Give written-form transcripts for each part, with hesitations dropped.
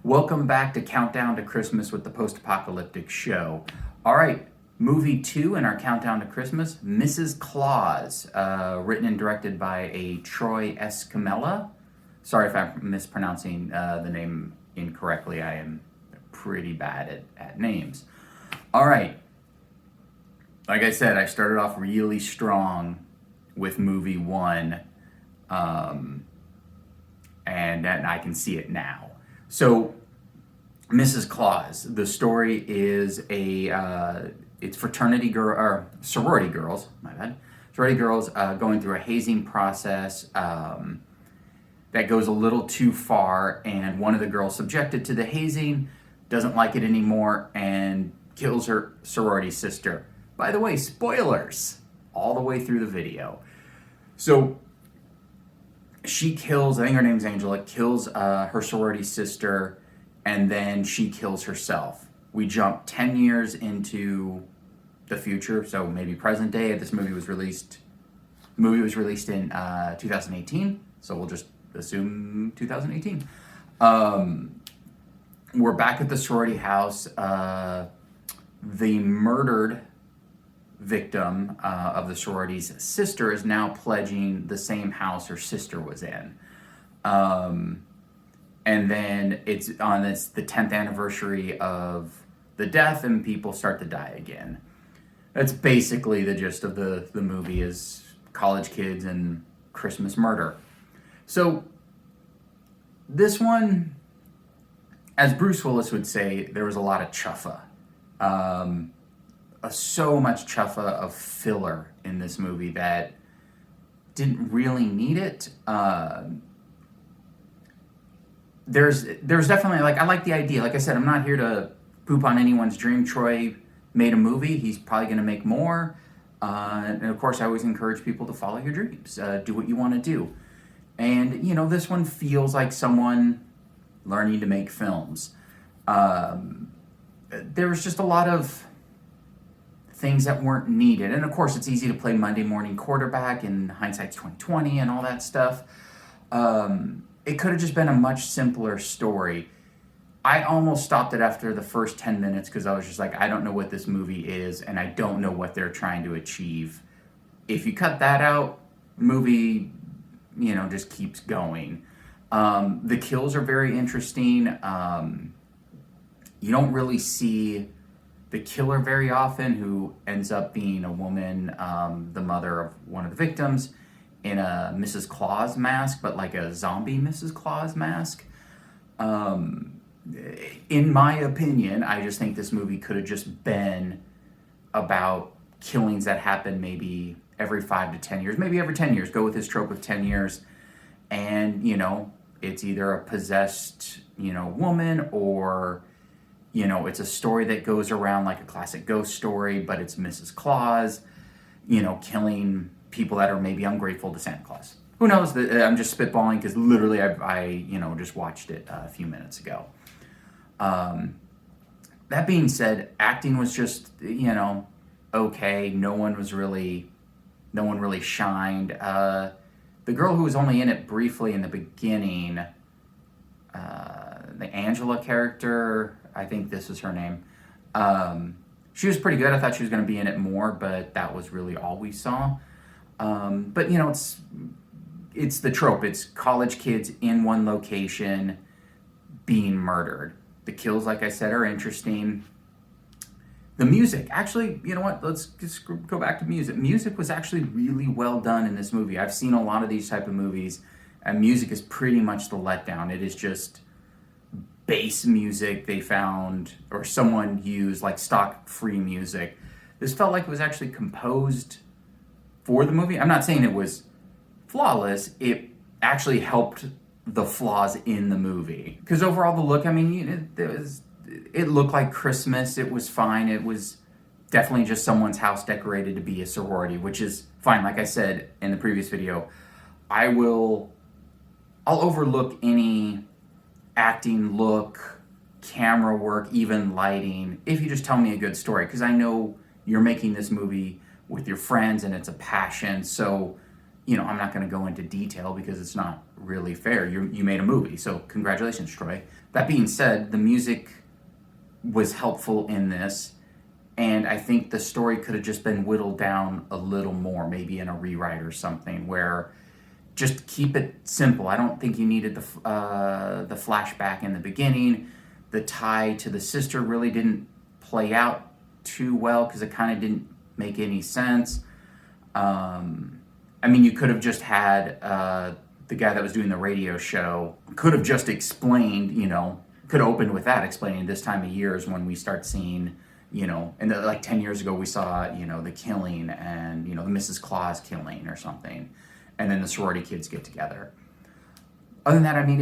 Welcome back to Countdown to Christmas with the Post Apocalyptic Show. All right, movie 2 in our Countdown to Christmas, Mrs. Claus, written and directed by a Troy Escamilla. Sorry if I'm mispronouncing the name incorrectly. I am pretty bad at names. All right, like I said, I started off really strong with movie 1, and I can see it now. So, Mrs. Claus, the story is it's sorority girls, sorority girls going through a hazing process that goes a little too far, and one of the girls subjected to the hazing doesn't like it anymore and kills her sorority sister. By the way, spoilers all the way through the video. So, she kills, I think her name's Angela, kills her sorority sister, and then she kills herself. We jump 10 years into the future, so maybe present day. This movie was released in 2018, so we'll just assume 2018. We're back at the sorority house. The murdered victim of the sorority's sister is now pledging the same house her sister was in. And then it's the 10th anniversary of the death, and people start to die again. That's basically the gist of the movie, is college kids and Christmas murder. So this one, as Bruce Willis would say, there was a lot of chuffa. So much chuffa of filler in this movie that didn't really need it. There's definitely, I like the idea. Like I said, I'm not here to poop on anyone's dream. Troy made a movie. He's probably going to make more. And of course, I always encourage people to follow your dreams. Do what you want to do. And, this one feels like someone learning to make films. There was just a lot of things that weren't needed. And of course, it's easy to play Monday morning quarterback, and hindsight's 2020 and all that stuff. It could have just been a much simpler story. I almost stopped it after the first 10 minutes because I was just like, I don't know what this movie is, and I don't know what they're trying to achieve. If you cut that out, movie, just keeps going. The kills are very interesting. You don't really see the killer very often, who ends up being a woman, the mother of one of the victims, in a Mrs. Claus mask, but like a zombie Mrs. Claus mask. In my opinion, I just think this movie could have just been about killings that happen maybe every 5 to 10 years, maybe every 10 years. Go with this trope of 10 years. And, it's either a possessed, woman, or it's a story that goes around like a classic ghost story, but it's Mrs. Claus, killing people that are maybe ungrateful to Santa Claus. Who knows? I'm just spitballing because literally I just watched it a few minutes ago. That being said, acting was just, okay. No one really shined. The girl who was only in it briefly in the beginning, the Angela character, I think this is her name. She was pretty good. I thought she was going to be in it more, but that was really all we saw. But it's the trope. It's college kids in one location being murdered. The kills, like I said, are interesting. The music, actually, you know what? Let's just go back to music. Music was actually really well done in this movie. I've seen a lot of these type of movies, and music is pretty much the letdown. It is just bass music they found, or someone used like stock free music. This felt like it was actually composed for the movie. I'm not saying it was flawless. It actually helped the flaws in the movie. Because overall, the look, it looked like Christmas. It was fine. It was definitely just someone's house decorated to be a sorority, which is fine. Like I said in the previous video, I'll overlook any acting, look, camera work, even lighting, if you just tell me a good story, because I know you're making this movie with your friends and it's a passion. So I'm not going to go into detail because it's not really fair. You made a movie, so congratulations, Troy. That being said, the music was helpful in this, and I think the story could have just been whittled down a little more, maybe in a rewrite or something, where just keep it simple. I don't think you needed the flashback in the beginning. The tie to the sister really didn't play out too well because it kind of didn't make any sense. I mean, you could have just had the guy that was doing the radio show could have just explained, could have opened with that, explaining this time of year is when we start seeing, and like 10 years ago we saw, the killing and, the Mrs. Claus killing or something. And then the sorority kids get together. Other than that, I mean,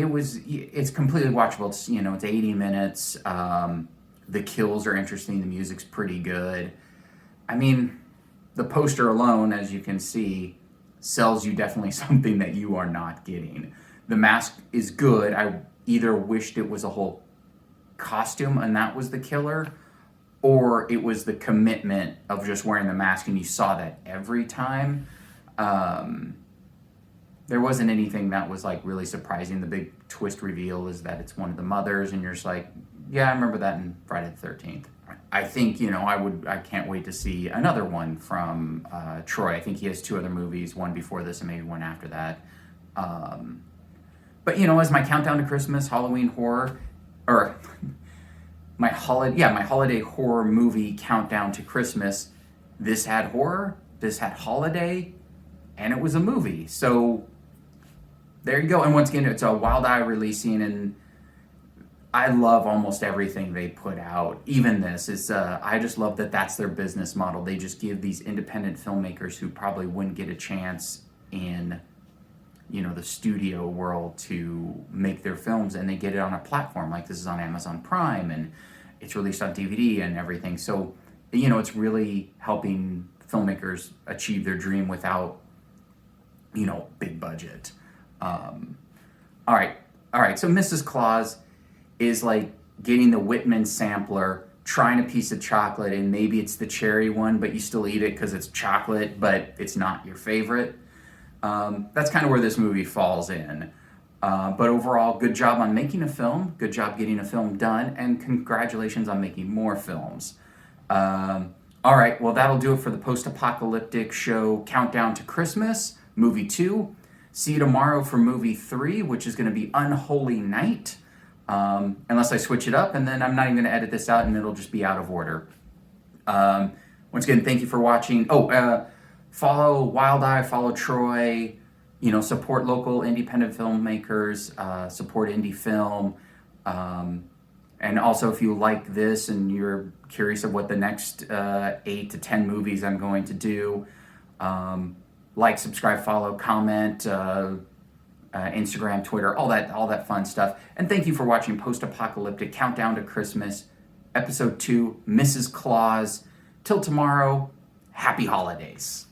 it's completely watchable. It's 80 minutes. The kills are interesting. The music's pretty good. I mean, the poster alone, as you can see, sells you definitely something that you are not getting. The mask is good. I either wished it was a whole costume and that was the killer, or it was the commitment of just wearing the mask and you saw that every time. There wasn't anything that was like really surprising. The big twist reveal is that it's one of the mothers, and you're just like, yeah, I remember that in Friday the 13th. I think, I can't wait to see another one from Troy. I think he has 2 other movies, one before this and maybe one after that. But, as my countdown to Christmas, Halloween horror, or my holiday horror movie countdown to Christmas, this had horror, this had holiday, and it was a movie. So there you go. And once again, it's a Wild Eye releasing, and I love almost everything they put out. Even this is, I just love that that's their business model. They just give these independent filmmakers who probably wouldn't get a chance in, the studio world to make their films, and they get it on a platform. Like this is on Amazon Prime, and it's released on DVD and everything. So, it's really helping filmmakers achieve their dream without, big budget. All right. So Mrs. Claus is like getting the Whitman sampler, trying a piece of chocolate, and maybe it's the cherry one, but you still eat it because it's chocolate, but it's not your favorite. That's kind of where this movie falls in. But overall, good job on making a film, good job getting a film done, and congratulations on making more films. All right, well, that'll do it for the Post Apocalyptic Show Countdown to Christmas, Movie 2. See you tomorrow for Movie 3, which is going to be Unholy Night. Unless I switch it up, and then I'm not even going to edit this out, and it'll just be out of order. Once again, thank you for watching. Follow Wild Eye, follow Troy, support local independent filmmakers, support indie film. And also, if you like this and you're curious of what the next 8 to 10 movies I'm going to do, like, subscribe, follow, comment, Instagram, Twitter, all that fun stuff. And thank you for watching Post Apocalyptic Countdown to Christmas, Episode 2, Mrs. Claus. Till tomorrow, happy holidays.